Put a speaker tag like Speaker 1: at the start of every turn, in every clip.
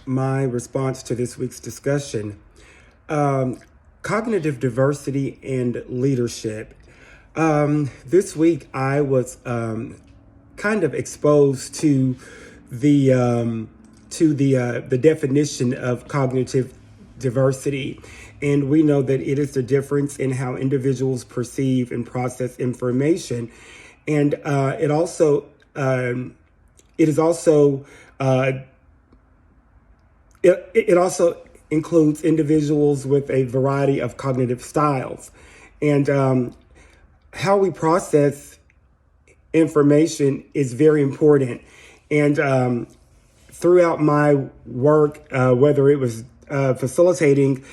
Speaker 1: my response to this week's discussion. Cognitive diversity and leadership. This week I was kind of exposed to the definition of cognitive diversity, and we know that it is the difference in how individuals perceive and process information, and it also it is also it also includes individuals with a variety of cognitive styles, and how we process information is very important. And throughout my work, whether it was facilitating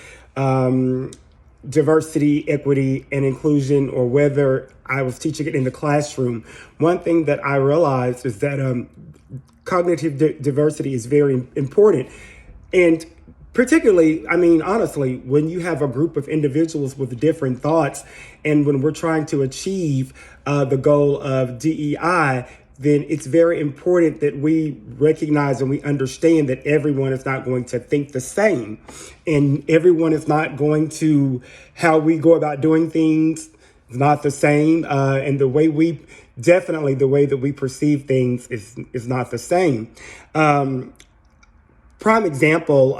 Speaker 1: diversity, equity, and inclusion, or whether I was teaching it in the classroom, one thing that I realized is that cognitive diversity is very important. And particularly, honestly, when you have a group of individuals with different thoughts, and when we're trying to achieve the goal of DEI, then it's very important that we recognize and we understand that everyone is not going to think the same. And everyone is not going to, how we go about doing things is not the same. And the way that we perceive things is not the same. Prime example,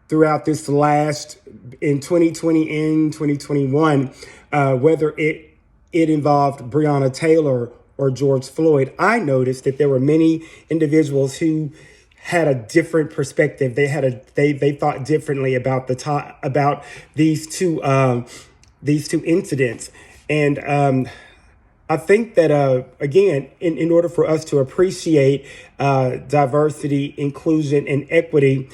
Speaker 1: throughout this in 2020 and 2021, whether it involved Breonna Taylor or George Floyd, I noticed that there were many individuals who had a different perspective. They thought differently about about these two incidents, and I think that, again, in order for us to appreciate diversity, inclusion, and equity,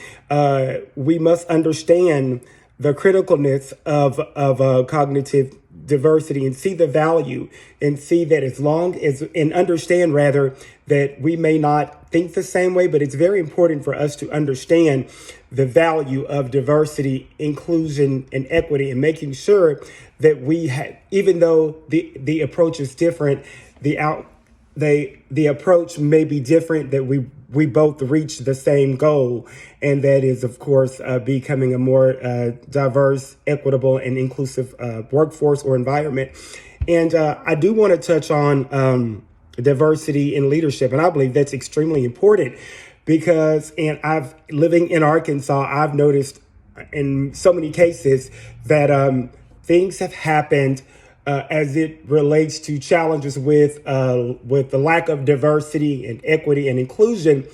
Speaker 1: we must understand the criticalness of cognitive diversity and see the value, and see that understand rather that we may not think the same way, but it's very important for us to understand the value of diversity, inclusion, and equity, and making sure that even though the approach is different, the approach may be different, that we both reach the same goal, and that is, of course, becoming a more diverse, equitable, and inclusive workforce or environment. And I do want to touch on diversity in leadership, and I believe that's extremely important because, living in Arkansas, I've noticed in so many cases that things have happened as it relates to challenges with the lack of diversity and equity and inclusion.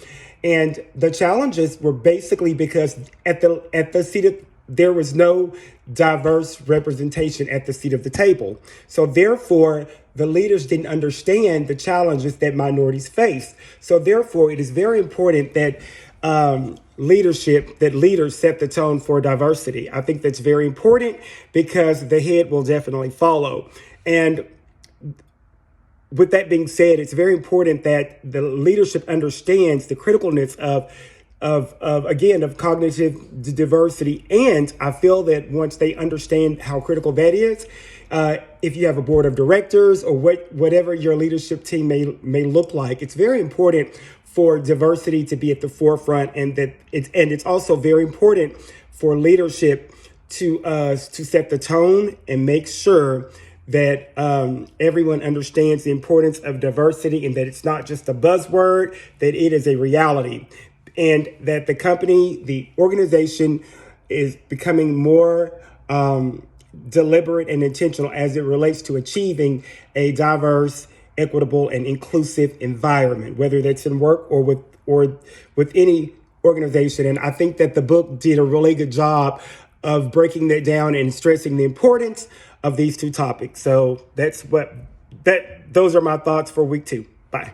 Speaker 1: And the challenges were basically because at the seat there was no diverse representation at the seat of the table. So therefore, the leaders didn't understand the challenges that minorities face. So therefore, it is very important that leaders set the tone for diversity. I think that's very important because the head will definitely follow. And with that being said, it's very important that the leadership understands the criticalness of cognitive diversity. And I feel that once they understand how critical that is, if you have a board of directors or whatever your leadership team may look like, it's very important for diversity to be at the forefront, and it's also very important for leadership to set the tone and make sure that everyone understands the importance of diversity, and that it's not just a buzzword, that it is a reality, and that the organization is becoming more deliberate and intentional as it relates to achieving a diverse, equitable, and inclusive environment, whether that's in work or with any organization. And I think that the book did a really good job of breaking that down and stressing the importance of these two topics. So those are my thoughts for week 2. Bye.